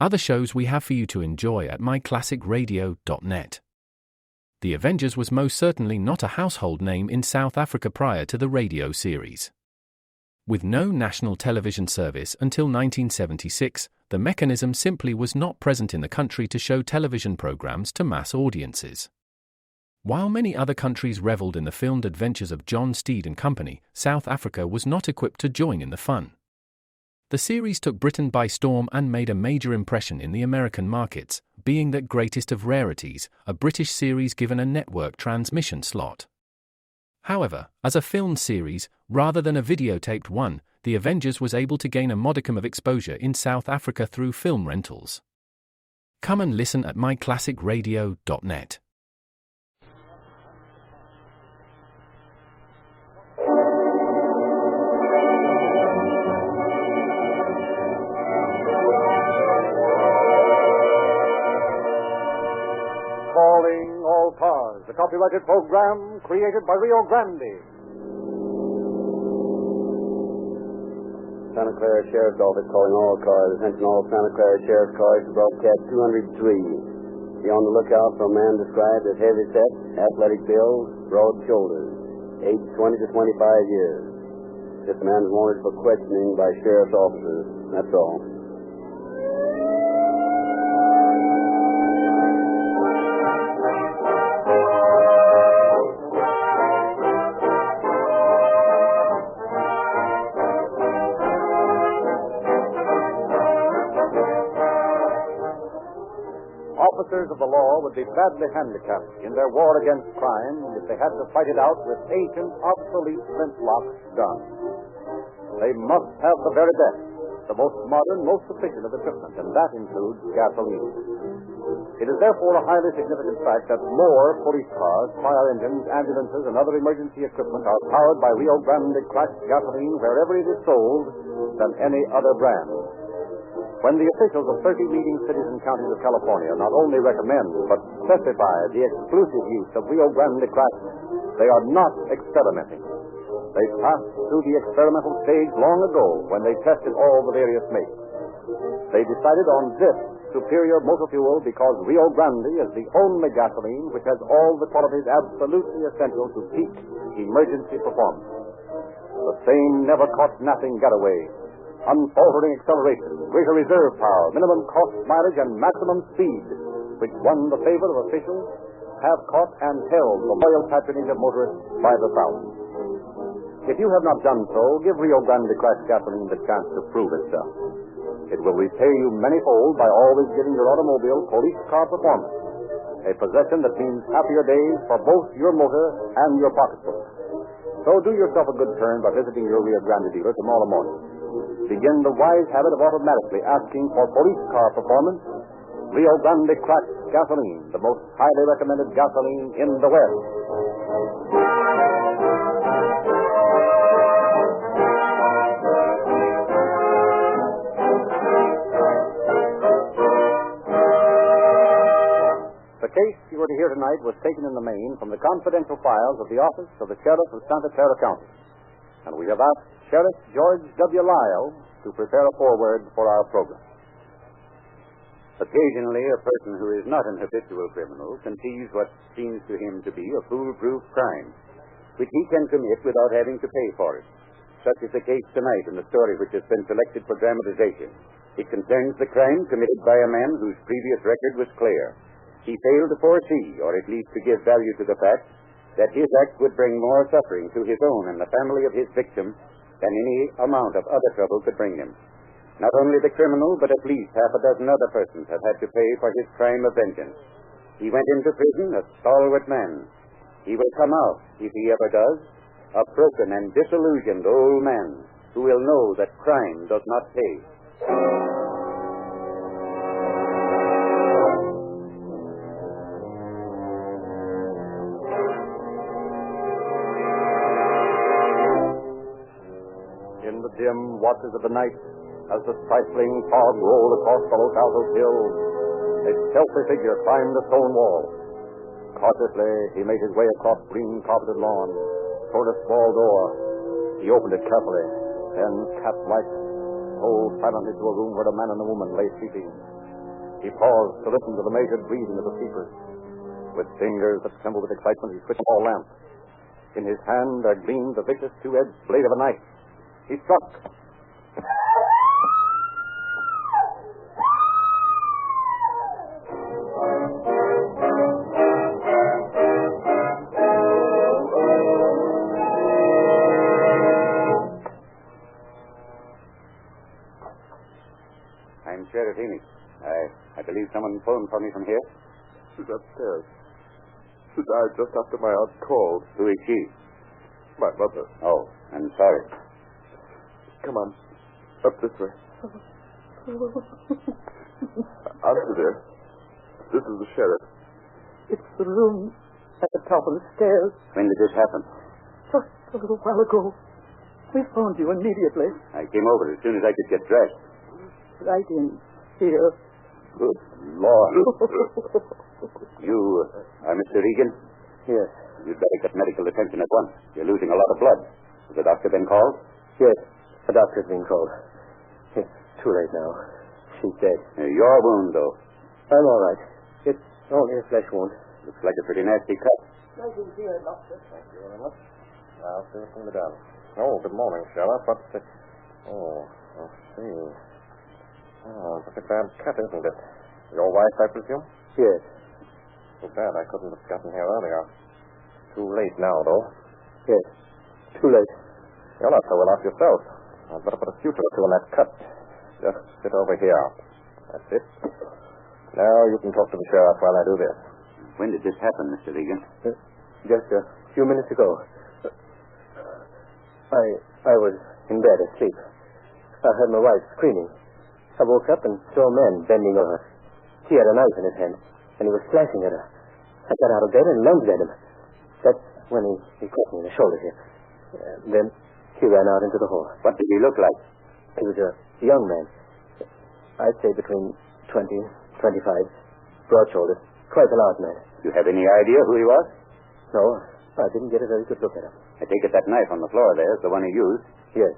other shows we have for you to enjoy at myclassicradio.net. The Avengers was most certainly not a household name in South Africa prior to the radio series. With no national television service until 1976, the mechanism simply was not present in the country to show television programs to mass audiences. While many other countries reveled in the filmed adventures of John Steed and company, South Africa was not equipped to join in the fun. The series took Britain by storm and made a major impression in the American markets, being that greatest of rarities, a British series given a network transmission slot. However, as a filmed series, rather than a videotaped one, The Avengers was able to gain a modicum of exposure in South Africa through film rentals. Come and listen at myclassicradio.net. Calling all cars, a copyrighted program created by Rio Grande. Santa Clara Sheriff's Office calling all cars. Attention all Santa Clara Sheriff's cars to broadcast 203. Be on the lookout for a man described as heavy-set, athletic build, broad shoulders, age 20 to 25 years. This man is wanted for questioning by sheriff's officers. That's all. Officers of the law would be badly handicapped in their war against crime if they had to fight it out with ancient, obsolete flintlock guns. They must have the very best, the most modern, most efficient of equipment, and that includes gasoline. It is therefore a highly significant fact that more police cars, fire engines, ambulances, and other emergency equipment are powered by Rio Grande cracked gasoline wherever it is sold than any other brand. When the officials of 30 leading cities and counties of California not only recommend but specify the exclusive use of Rio Grande cracked, they are not experimenting. They passed through the experimental stage long ago when they tested all the various makes. They decided on this superior motor fuel because Rio Grande is the only gasoline which has all the qualities absolutely essential to peak emergency performance. The same never-caught-napping getaway, unfaltering acceleration, greater reserve power, minimum cost mileage, and maximum speed, which won the favor of officials, have caught and held the loyal patronage of motorists by the thousands. If you have not done so, give Rio Grande cracked gasoline the chance to prove itself. It will repay you manyfold by always giving your automobile police car performance, a possession that means happier days for both your motor and your pocketbook. So do yourself a good turn by visiting your Rio Grande dealer tomorrow morning. Begin the wise habit of automatically asking for police car performance. Rio Grande cracked gasoline, the most highly recommended gasoline in the West. The case you are to hear tonight was taken in the main from the confidential files of the office of the Sheriff of Santa Clara County. And we have asked Sheriff George W. Lyle to prepare a foreword for our program. Occasionally, a person who is not an habitual criminal conceives what seems to him to be a foolproof crime, which he can commit without having to pay for it. Such is the case tonight in the story which has been selected for dramatization. It concerns the crime committed by a man whose previous record was clear. He failed to foresee, or at least to give value to the fact, that his act would bring more suffering to his own and the family of his victim than any amount of other trouble could bring him. Not only the criminal, but at least half a dozen other persons have had to pay for his crime of vengeance. He went into prison a stalwart man. He will come out, if he ever does, a broken and disillusioned old man who will know that crime does not pay. In the dim watches of the night, as the stifling fog rolled across the Los Altos hills, a stealthy figure climbed the stone wall. Cautiously, he made his way across green carpeted lawn toward a small door. He opened it carefully, then, cat-like, stole silently to a room where a man and a woman lay sleeping. He paused to listen to the measured breathing of the sleepers. With fingers that trembled with excitement, he switched the hall lamp. In his hand there gleamed the vicious two-edged blade of a knife. He struck. I'm Sheriff Amy. I believe someone phoned for me from here. She's upstairs. She died just after my aunt called. Who is she? My mother. Oh, I'm sorry. Come on. Up this way. Answer there. This is the sheriff. It's the room at the top of the stairs. When did this happen? Just a little while ago. We phoned you immediately. I came over as soon as I could get dressed. Right in here. Good Lord. You are Mr. Egan? Yes. You'd better get medical attention at once. You're losing a lot of blood. Has the doctor been called? Yes. The doctor's been called. It's too late now. She's dead. Your wound, though. I'm all right. It's only a flesh wound. Looks like a pretty nasty cut. Right in here, Doctor. Thank you very much. I'll see what can be done. Oh, good morning, Sheriff. Let's see. Oh, it's a bad cut, isn't it? Your wife, I presume? Yes. Too bad I couldn't have gotten here earlier. Too late now, though. Yes. Too late. You're not so well off yourself. I'd better put a suture or two in that cut. Just sit over here. That's it. Now you can talk to the sheriff while I do this. When did this happen, Mr. Egan? Just a few minutes ago. I was in bed asleep. I heard my wife screaming. I woke up and saw a man bending over her. He had a knife in his hand, and he was slashing at her. I got out of bed and lunged at him. That's when he caught me in the shoulder here. Then he ran out into the hall. What did he look like? He was a young man. I'd say between 20, 25, broad-shouldered, quite a large man. Do you have any idea who he was? No, I didn't get a very good look at him. I take it that knife on the floor there is the one he used. Yes.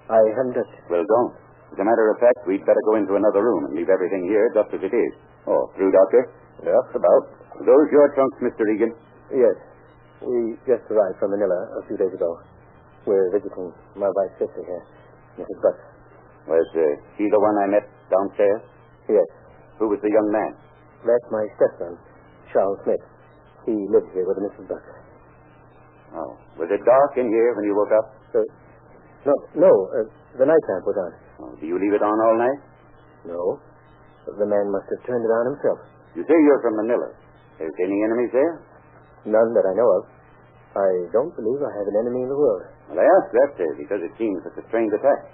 I haven't touched it. Well, don't. As a matter of fact, we'd better go into another room and leave everything here just as it is. Oh, through, Doctor? Just about. Are those your trunks, Mr. Egan? Yes. We just arrived from Manila a few days ago. We're visiting my wife's sister here, Mrs. Buck. Was he the one I met downstairs? Yes. Who was the young man? That's my stepson, Charles Smith. He lives here with Mrs. Buck. Oh. Was it dark in here when you woke up? No. The night lamp was on. Oh, do you leave it on all night? No. The man must have turned it on himself. You say you're from Manila. Is any enemies there? None that I know of. I don't believe I have an enemy in the world. Well, I ask that because it seems such a strange attack.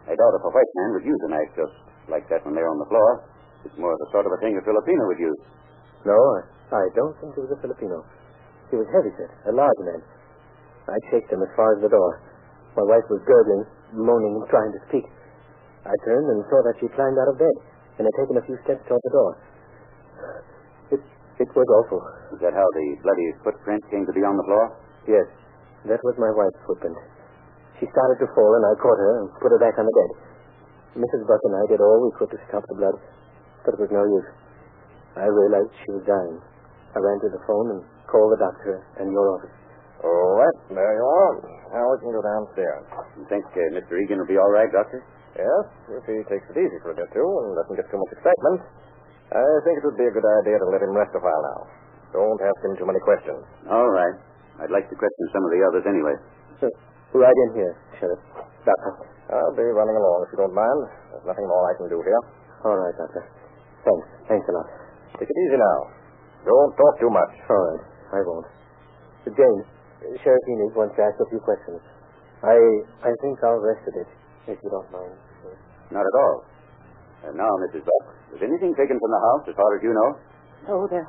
I doubt if a white man would use a knife just like that when they're on the floor. It's more the sort of a thing a Filipino would use. No, I don't think it was a Filipino. He was heavy-set, a large man. I chased him as far as the door. My wife was gurgling, moaning, and trying to speak. I turned and saw that she climbed out of bed and had taken a few steps toward the door. It was awful. Is that how the bloody footprint came to be on the floor? Yes, that was my wife's footprint. She started to fall, and I caught her and put her back on the bed. Mrs. Buck and I did all we could to stop the blood, but it was no use. I realized she was dying. I ran to the phone and called the doctor and your office. All right, there you are. Now we can go downstairs. You think Mr. Egan will be all right, Doctor? Yes, if he takes it easy for a bit, too, and doesn't get too much excitement. I think it would be a good idea to let him rest a while now. Don't ask him too many questions. All right. I'd like to question some of the others anyway. Right in here, Sheriff. Doctor. I'll be running along if you don't mind. There's nothing more I can do here. All right, Doctor. Thanks. Thanks a lot. Take it easy now. Don't talk too much. All right. I won't. James, Sheriff Enid wants to ask a few questions. I think I'll rest a bit, if you don't mind. Not at all. And now, Mrs. Buck, was anything taken from the house as far as you know? No, there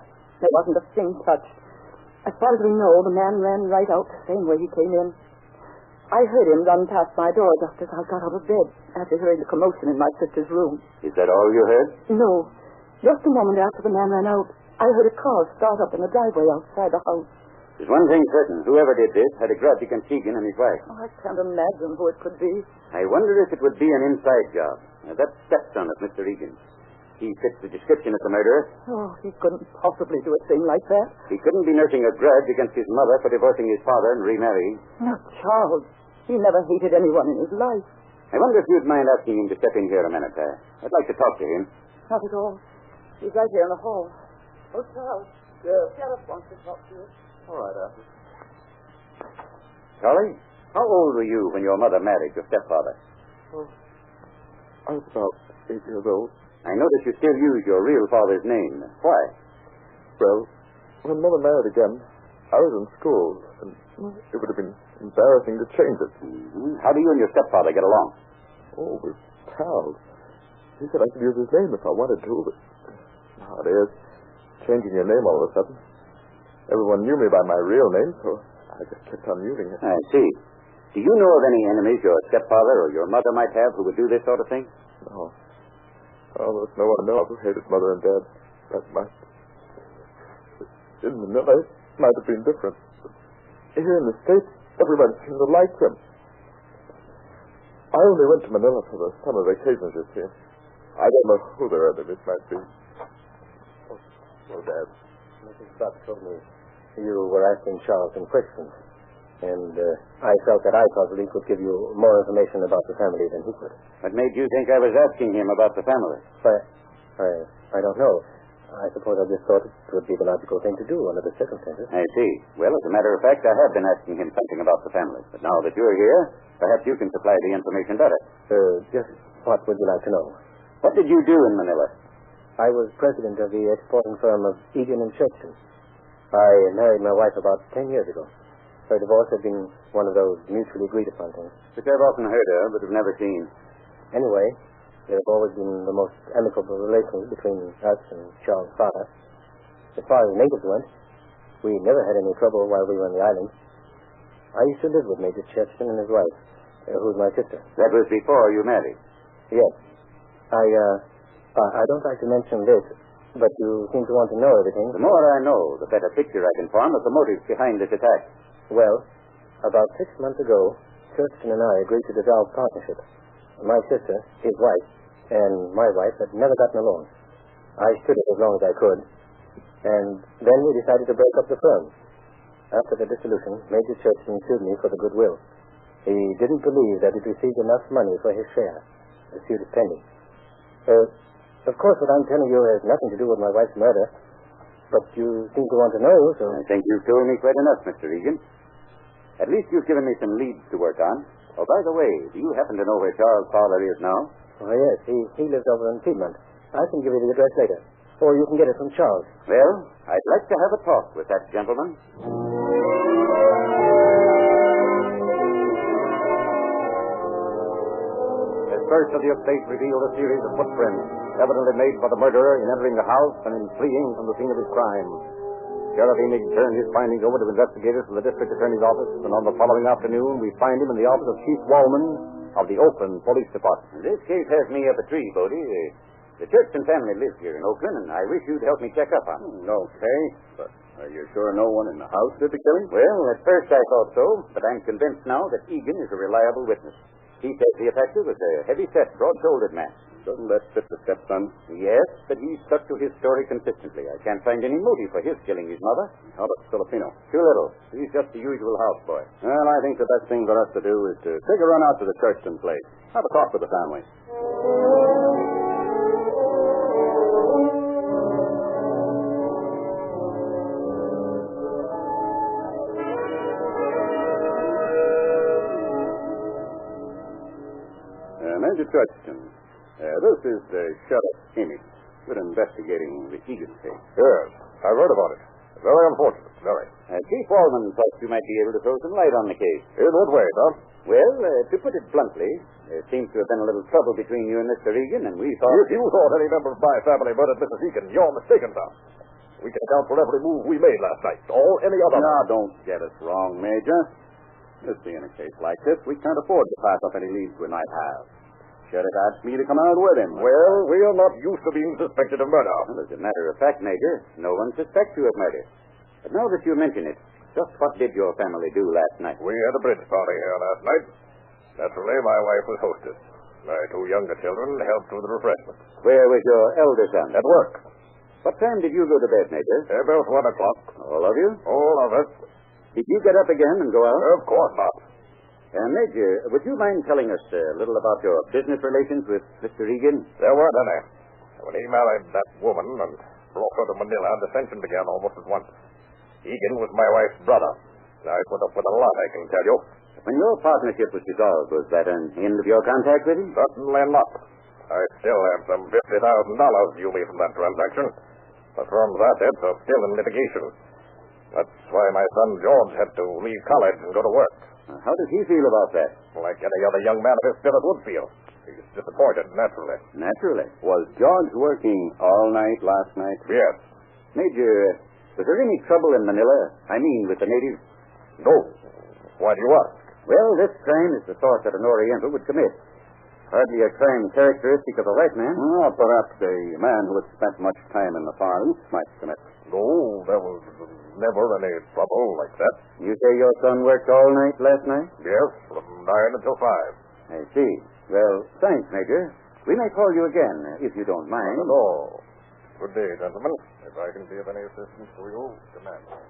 wasn't a thing touched. As far as we know, the man ran right out the same way he came in. I heard him run past my door just as I got out of bed after hearing the commotion in my sister's room. Is that all you heard? No. Just a moment after the man ran out, I heard a car start up in the driveway outside the house. There's one thing certain. Whoever did this had a grudge against Egan and his wife. Oh, I can't imagine who it could be. I wonder if it would be an inside job. Now, that stepson of Mr. Egan. He fits the description of the murderer. Oh, he couldn't possibly do a thing like that. He couldn't be nursing a grudge against his mother for divorcing his father and remarrying. Not Charles. He never hated anyone in his life. I wonder if you'd mind asking him to step in here a minute. I'd like to talk to him. Not at all. He's right here in the hall. Oh, Charles. The sheriff wants to talk to you. All right, Arthur. Charlie, how old were you when your mother married your stepfather? Oh, I was about 8 years old. I notice you still use your real father's name. Why? Well, when Mother married again, I was in school, and it would have been embarrassing to change it. Mm-hmm. How do you and your stepfather get along? Oh, we're pals. He said I could use his name if I wanted to, but nowadays, changing your name all of a sudden. Everyone knew me by my real name, so I just kept on using it. I see. Do you know of any enemies your stepfather or your mother might have who would do this sort of thing? No. Oh, there's no one I know who hated Mother and Dad that much. In Manila, it might have been different. But here in the States, everybody seemed to like them. I only went to Manila for the summer vacations, you see. I don't know who their enemies might be. Oh, Dad. Mrs. Buck told me you were asking Charles some questions. And I felt that I probably could give you more information about the family than he could. What made you think I was asking him about the family? But I don't know. I suppose I just thought it would be the logical thing to do under the circumstances. I see. Well, as a matter of fact, I have been asking him something about the family. But now that you're here, perhaps you can supply the information better. Just what would you like to know? What did you do in Manila? I was president of the exporting firm of Egan and Churchton. I married my wife about 10 years ago. Her divorce had been one of those mutually agreed upon things. Which I've often heard of, but have never seen. Anyway, there have always been the most amicable relations between us and Charles' father. As far as natives went, we never had any trouble while we were on the island. I used to live with Major Churchton and his wife, who's my sister. That was before you married? Yes. I don't like to mention this, but you seem to want to know everything. The more I know, the better picture I can form of the motives behind this attack. Well, about 6 months ago, Churchton and I agreed to dissolve partnership. My sister, his wife, and my wife had never gotten along. I stood it as long as I could, and then we decided to break up the firm. After the dissolution, Major Churchton sued me for the goodwill. He didn't believe that he'd received enough money for his share. The suit is pending. Of course, what I'm telling you has nothing to do with my wife's murder, but you seem to want to know, so... I think you've told me quite enough, Mr. Egan. At least you've given me some leads to work on. Oh, by the way, do you happen to know where Charles' father is now? Oh, yes. He lives over in Piedmont. I can give you the address later. Or you can get it from Charles. Well, I'd like to have a talk with that gentleman. The search of the estate revealed a series of footprints, evidently made by the murderer in entering the house and in fleeing from the scene of his crime. Sheriff Emig turned his findings over to investigators from the district attorney's office, and on the following afternoon, we find him in the office of Chief Wallman of the Oakland Police Department. This case has me up a tree, Bodie. The Churchton family lives here in Oakland, and I wish you'd help me check up on them. Okay, but are you sure no one in the house did the killing? Well, at first I thought so, but I'm convinced now that Egan is a reliable witness. He says the attacker was a heavy-set, broad-shouldered man. Doesn't that fit the stepson? Yes, but he's stuck to his story consistently. I can't find any motive for his killing his mother. How about Filipino? Too little. He's just the usual houseboy. Well, I think the best thing for us to do is to take a run out to the Churchton place. Have a talk with the family. Major Churchton, this is Sheriff Emig. We're investigating the Egan case. Yes, I've heard about it. Very unfortunate, very. Chief Wallman thought you might be able to throw some light on the case. In what way, Tom? Well, to put it bluntly, there seems to have been a little trouble between you and Mr. Egan, and we thought... If you thought any member of my family murdered Mrs. Egan, you're mistaken, Tom. We can account for every move we made last night, or any other... Now, don't get us wrong, Major. You see, in a case like this, we can't afford to pass up any leads we might have. Sheriff asked me to come out with him. Well, we are not used to being suspected of murder. Well, as a matter of fact, Major, no one suspects you of murder. But now that you mention it, just what did your family do last night? We had a bridge party here last night. Naturally, my wife was hostess. My two younger children helped with the refreshments. Where was your elder son? At work. What time did you go to bed, Major? About 1 o'clock. All of you? All of us. Did you get up again and go out? Of course not. Major, would you mind telling us a little about your business relations with Mr. Egan? There weren't any. When he married that woman and brought her to Manila, dissension began almost at once. Egan was my wife's brother. I put up with a lot, I can tell you. When your partnership was dissolved, was that an end of your contact with him? Certainly not. I still have some $50,000 due me from that transaction. The firm's assets are still in litigation. That's why my son George had to leave college and go to work. How does he feel about that? Like any other young man of his spirit would feel. He's disappointed, naturally. Naturally. Was George working all night last night? Yes. Major, was there any trouble in Manila? I mean, with the natives? No. Why do you ask? Well, this crime is the sort that an Oriental would commit. Hardly a crime characteristic of a white man. Well, perhaps a man who had spent much time in the Far East might commit. No, there was never any trouble like that. You say your son worked all night last night? Yes, from 9 until 5. I see. Well, thanks, Major. We may call you again, if you don't mind. Not at all. Good day, gentlemen. If I can be of any assistance to you, demand it.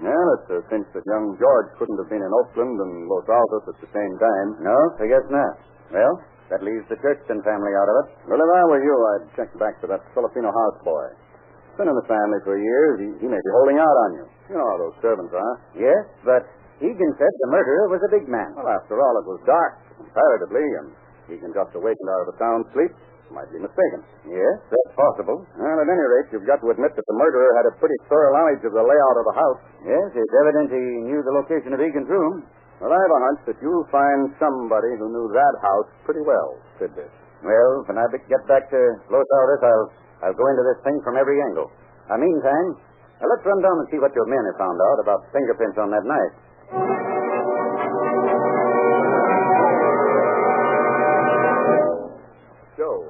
Well, it's a cinch that young George couldn't have been in Oakland and Los Altos at the same time. No, I guess not. Well, that leaves the Churchton family out of it. Well, if I were you, I'd check back to that Filipino houseboy. Been in the family for years. He may be holding out on you. You know how those servants are. Yes, but Egan said the murderer was a big man. Well, after all, it was dark, comparatively, and Egan just awakened out of a sound sleep. Might be mistaken. Yes, that's possible. Well, at any rate, you've got to admit that the murderer had a pretty thorough knowledge of the layout of the house. Yes, it's evident he knew the location of Egan's room. Well, I have a hunch that you'll find somebody who knew that house pretty well, Sidney. Well, when I get back to Los Altos, I'll go into this thing from every angle. Meantime, let's run down and see what your men have found out about fingerprints on that knife. Joe,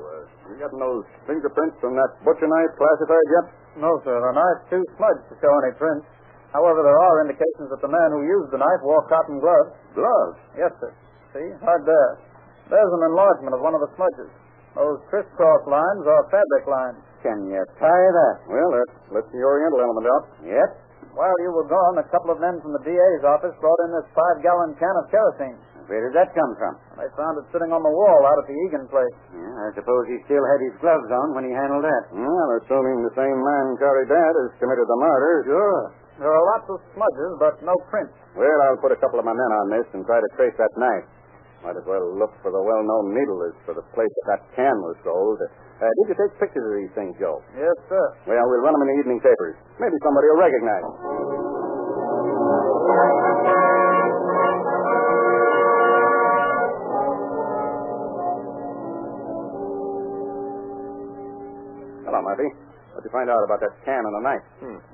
you gotten those fingerprints from that butcher knife classified yet? No, sir. The knife's too smudged to show any prints. However, there are indications that the man who used the knife wore cotton gloves. Gloves? Yes, sir. See? Hard there. There's an enlargement of one of the smudges. Those crisscross lines are fabric lines. Can you tie that? Well, let's the Oriental element out. Yep. While you were gone, a couple of men from the DA's office brought in this 5-gallon can of kerosene. Where did that come from? They found it sitting on the wall out at the Egan place. Yeah, I suppose he still had his gloves on when he handled that. Well, assuming the same man carried that as committed the murder. Sure. There are lots of smudges, but no prints. Well, I'll put a couple of my men on this and try to trace that knife. Might as well look for the well-known needle as for the place that can was sold. Did you take pictures of these things, Joe? Yes, sir. Well, we'll run them in the evening papers. Maybe somebody will recognize them. Hello, Murphy. What'd you find out about that can and the knife?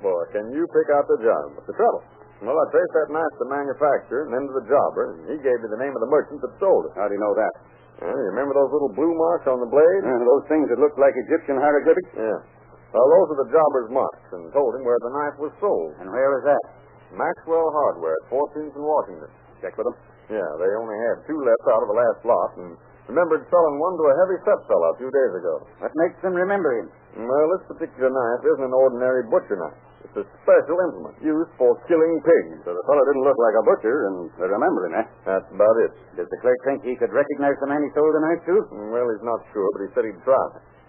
Boy, can you pick out the job? What's the trouble? Well, I traced that knife to the manufacturer and then to the jobber, and he gave me the name of the merchant that sold it. How do you know that? You remember those little blue marks on the blade? Those things that look like Egyptian hieroglyphics? Yeah. Well, those are the jobber's marks, and told him where the knife was sold. And where was that? Maxwell Hardware at 14th and Washington. Check with them. Yeah, they only had 2 left out of the last lot, and remembered selling one to a heavy-set fellow a few days ago. What makes them remember him? Well, this particular knife isn't an ordinary butcher knife. It's a special implement used for killing pigs. So the fellow didn't look like a butcher, and they remember him, eh? That's about it. Does the clerk think he could recognize the man he sold the knife to? Well, he's not sure, but he said he'd try.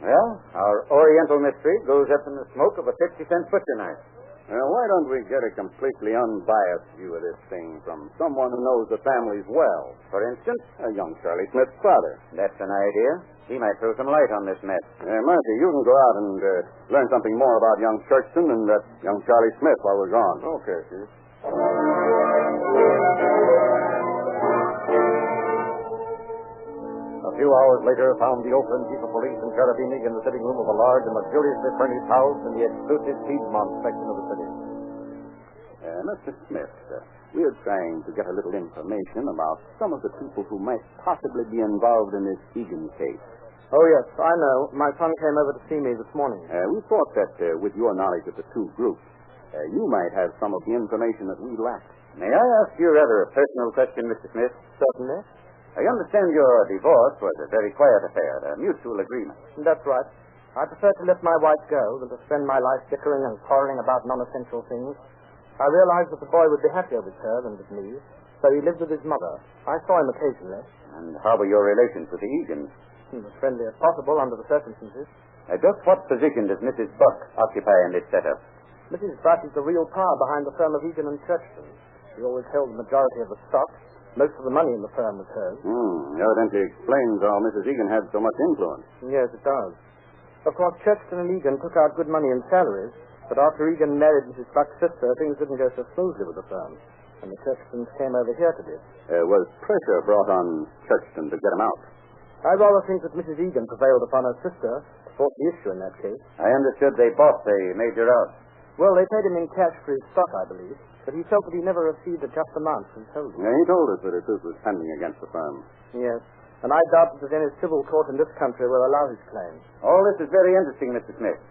Well, our Oriental mystery goes up in the smoke of a 50-cent butcher knife. Well, why don't we get a completely unbiased view of this thing from someone who knows the families well? For instance, Young Charlie Smith's father. That's an idea. He might throw some light on this mess. Murphy, you can go out and learn something more about young Churchton and that young Charlie Smith while we're gone. Okay, Chief. A few hours later found the Oakland Chief of Police and Sheriff Enig in the sitting room of a large and luxuriously furnished house in the exclusive Piedmont section of the city. Mr. Smith, we're trying to get a little information about some of the people who might possibly be involved in this Egan case. Oh, yes, I know. My son came over to see me this morning. We thought that with your knowledge of the two groups, you might have some of the information that we lack. May I ask you rather a personal question, Mr. Smith? Certainly. I understand your divorce was a very quiet affair, a mutual agreement. That's right. I prefer to let my wife go than to spend my life bickering and quarreling about non-essential things. I realized that the boy would be happier with her than with me, so he lived with his mother. I saw him occasionally. And how were your relations with the Egans? As friendly as possible under the circumstances. Just what position does Mrs. Buck occupy in this setup? Mrs. Buck is the real power behind the firm of Egan and Churchton. She always held the majority of the stock. Most of the money in the firm was hers. Evidently explains how Mrs. Egan had so much influence. Yes, it does. Of course, Churchton and Egan took out good money in salaries, but after Egan married Mrs. Buck's sister, things didn't go so smoothly with the firm, and the Churchtons came over here to live. Was pressure brought on Churchton to get him out? I rather think that Mrs. Egan prevailed upon her sister to force the issue in that case. I understood they bought the Major out. Well, they paid him in cash for his stock, I believe, but he felt that he never received a just amount from holding. Yeah, he told us that a suit was pending against the firm. Yes, and I doubt that any civil court in this country will allow his claim. All this is very interesting, Mr. Smith.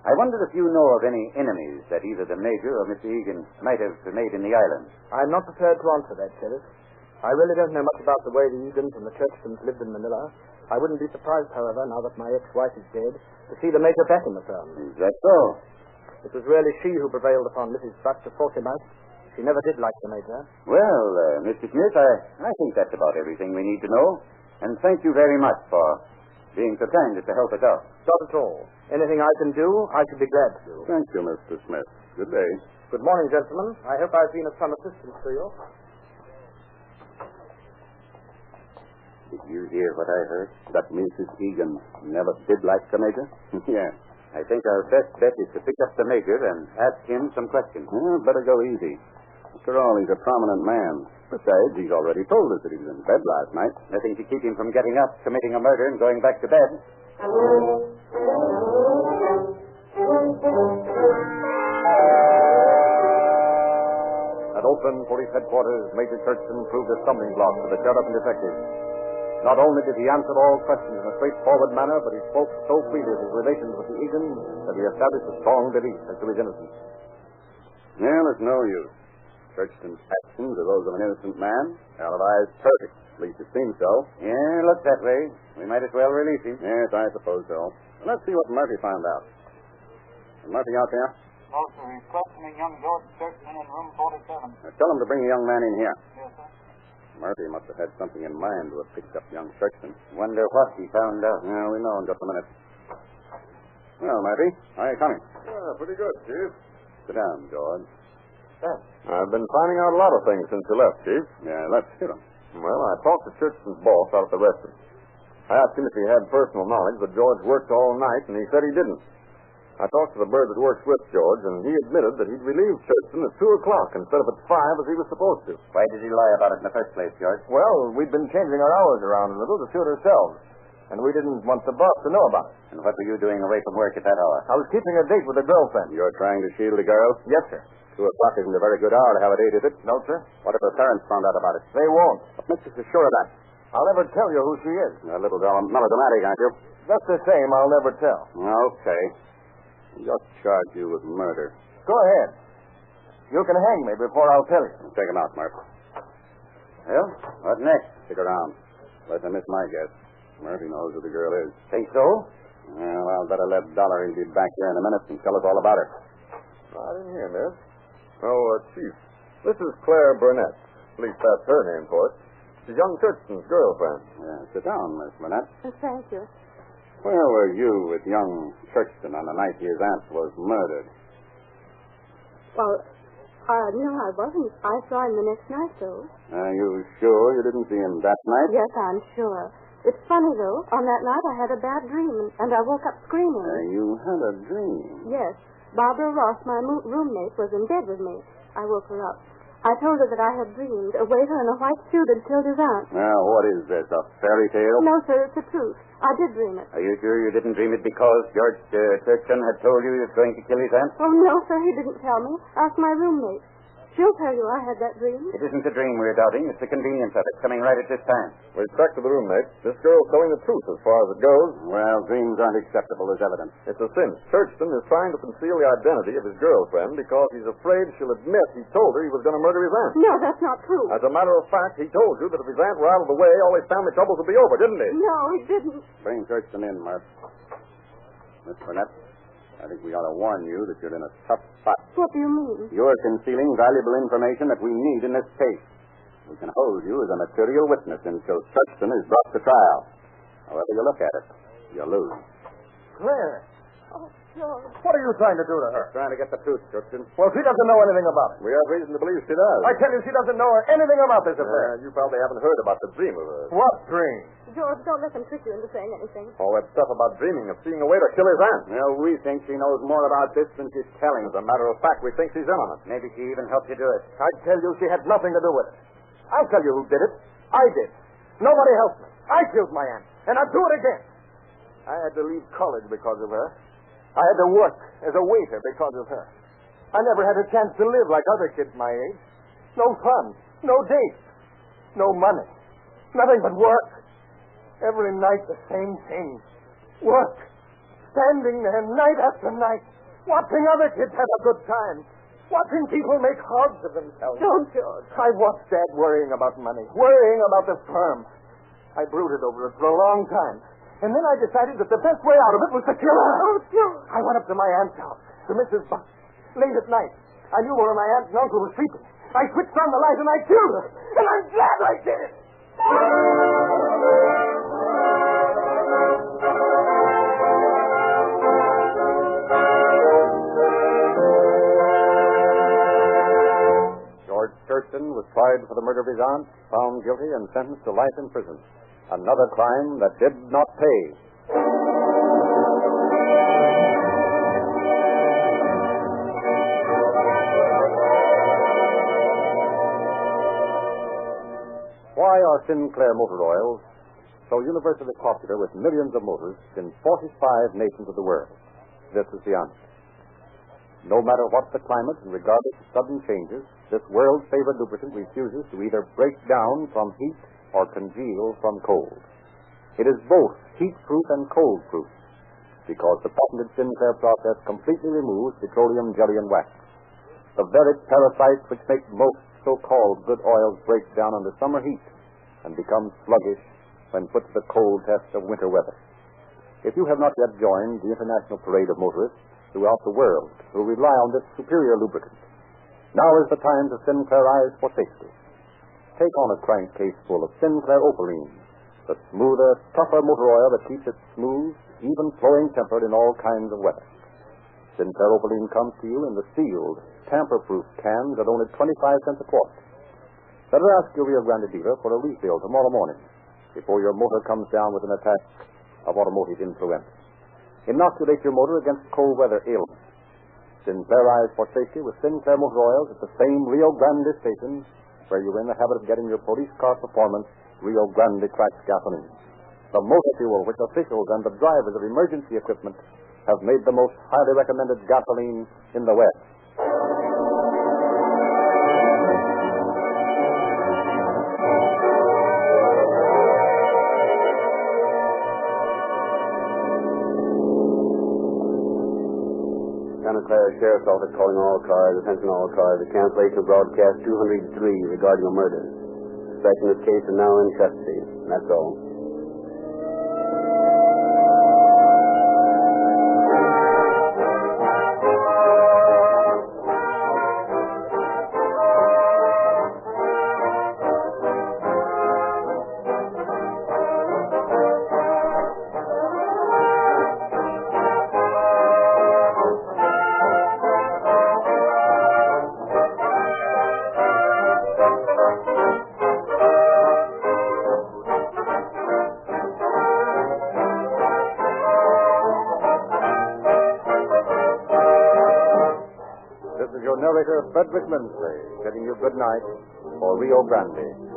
I wonder if you know of any enemies that either the Major or Mr. Egan might have made in the island. I'm not prepared to answer that, Sheriff. I really don't know much about the way the Egans and the Churchtons lived in Manila. I wouldn't be surprised, however, now that my ex-wife is dead, to see the Major back in the firm. Is that so? It was really she who prevailed upon Mrs. Buck to force him out. She never did like the Major. Well, Mr. Smith, I think that's about everything we need to know. And thank you very much for being so kind as to help us out. Not at all. Anything I can do, I should be glad to do. Thank you, Mr. Smith. Good day. Good morning, gentlemen. I hope I've been of some assistance to you. Did you hear what I heard? That Mrs. Egan never did like the Major? Yes. I think our best bet is to pick up the Major and ask him some questions. Better go easy. After all, he's a prominent man. Besides, he's already told us that he was in bed last night. Nothing to keep him from getting up, committing a murder, and going back to bed. At Oakland Police Headquarters, Major Churchton proved a stumbling block to the sheriff and detectives. Not only did he answer all questions in a straightforward manner, but he spoke so freely of his relations with the Egans that he established a strong belief as to his innocence. Well, it's no use. Churchton's actions are those of an innocent man. Alibi's perfect. At least it seems so. Yeah, looks that way. We might as well release him. Yes, I suppose so. Let's see what Murphy found out. Is Murphy out there? No, sir. He's questioning young George Churchton in room 47. Tell him to bring the young man in here. Yes, sir. Murphy must have had something in mind to have picked up young Churchton. Wonder what he found out. Yeah, we know in just a minute. Well, Murphy, how are you coming? Pretty good, Chief. Sit down, George. I've been finding out a lot of things since you left, Chief. Yeah, let's hear them. Well, I talked to Churchton's boss out at the restaurant. I asked him if he had personal knowledge that George worked all night, and he said he didn't. I talked to the bird that works with George, and he admitted that he'd relieved Churchton at 2 o'clock instead of at 5 as he was supposed to. Why did he lie about it in the first place, George? Well, we'd been changing our hours around a little to suit ourselves, and we didn't want the boss to know about it. And what were you doing away from work at that hour? I was keeping a date with a girlfriend. You're trying to shield a girl? Yes, sir. 2 o'clock isn't a very good hour to have a date, is it? No, sir. What if her parents found out about it? They won't. What makes you so sure of that? I'll never tell you who she is. A little melodramatic, aren't you? Just the same, I'll never tell. Okay. Just charge you with murder. Go ahead. You can hang me before I'll tell you. Take him out, Murph. Well, what next? Stick around. Unless I miss my guess. Murphy knows who the girl is. Think so? Well, I'll better let Dollar be back here in a minute and tell us all about her. I didn't hear, miss. Oh, Chief, this is Claire Burnett. At least that's her name for it. She's young Churchton's girlfriend. Yeah, sit down, Miss Burnett. Thank you. Where were you with young Churchton on the night his aunt was murdered? Well, no, I wasn't. I saw him the next night, though. Are you sure you didn't see him that night? Yes, I'm sure. It's funny, though. On that night, I had a bad dream, and I woke up screaming. You had a dream? Yes. Barbara Ross, my roommate, was in bed with me. I woke her up. I told her that I had dreamed a waiter in a white suit had killed his aunt. Now, what is this, a fairy tale? No, sir, it's the truth. I did dream it. Are you sure you didn't dream it because George Churchton had told you he was going to kill his aunt? Oh, no, sir, he didn't tell me. Ask my roommate. She'll tell you I had that dream. It isn't a dream we're doubting. It's the convenience of it, coming right at this time. We've tracked to the room, mate. This girl's telling the truth as far as it goes. Well, dreams aren't acceptable as evidence. It's a cinch. Churchton is trying to conceal the identity of his girlfriend because he's afraid she'll admit he told her he was going to murder his aunt. No, that's not true. As a matter of fact, he told you that if his aunt were out of the way, all his family troubles would be over, didn't he? No, he didn't. Bring Churchton in, Mark. Miss Burnett, I think we ought to warn you that you're in a tough spot. What do you mean? You're concealing valuable information that we need in this case. We can hold you as a material witness until Churchton is brought to trial. However you look at it, you lose. Claire, Oh, George. what are you trying to do to her? Trying to get the truth, Churchton. Well, she doesn't know anything about it. We have reason to believe she does. I tell you, she doesn't know anything about this affair. You probably haven't heard about the dream of her. What dream? George, don't let them trick you into saying anything. All that stuff about dreaming of seeing a way to kill his aunt. Well, we think she knows more about this than she's telling. As a matter of fact, we think she's in on it. Maybe she even helped you do it. I tell you, she had nothing to do with it. I'll tell you who did it. I did. Nobody helped me. I killed my aunt, and I'll do it again. I had to leave college because of her. I had to work as a waiter because of her. I never had a chance to live like other kids my age. No fun, no dates, no money, nothing but work. Every night the same thing. Work. Standing there night after night, watching other kids have a good time, watching people make hogs of themselves. Don't, George. I watched Dad worrying about money, worrying about the firm. I brooded over it for a long time. And then I decided that the best way out of it was to kill her. Oh, George. I went up to my aunt's house, to Mrs. Buck, late at night. I knew where my aunt and uncle were sleeping. I switched on the light and I killed her. And I'm glad I did it. George Churchton was tried for the murder of his aunt, found guilty, and sentenced to life in prison. Another crime that did not pay. Why are Sinclair motor oils so universally popular with millions of motorists in 45 nations of the world? This is the answer. No matter what the climate and regardless of sudden changes, this world-favored lubricant refuses to either break down from heat or congeal from cold. It is both heat-proof and cold-proof because the patented Sinclair process completely removes petroleum jelly and wax, the very parasites which make most so-called good oils break down under summer heat and become sluggish when put to the cold test of winter weather. If you have not yet joined the international parade of motorists throughout the world who rely on this superior lubricant, now is the time to Sinclairize for safety. Take on a crankcase full of Sinclair Opaline, the smoother, tougher motor oil that keeps it smooth, even flowing tempered in all kinds of weather. Sinclair Opaline comes to you in the sealed, tamper-proof cans at only 25 cents a quart. Better ask your Rio Grande dealer for a refill tomorrow morning before your motor comes down with an attack of automotive influenza. Inoculate your motor against cold weather ailments. Sinclairize for safety with Sinclair motor oils at the same Rio Grande station where you're in the habit of getting your police car performance Rio Grande cracked gasoline. The motor fuel which officials and the drivers of emergency equipment have made the most highly recommended gasoline in the West. Santa Clara Sheriff's Office calling all cars. Attention all cars. The cancellation of broadcast 203 regarding a murder. Suspect in this case are now in custody. That's all. Frederick Lindsley, bidding you good night for Rio Grande.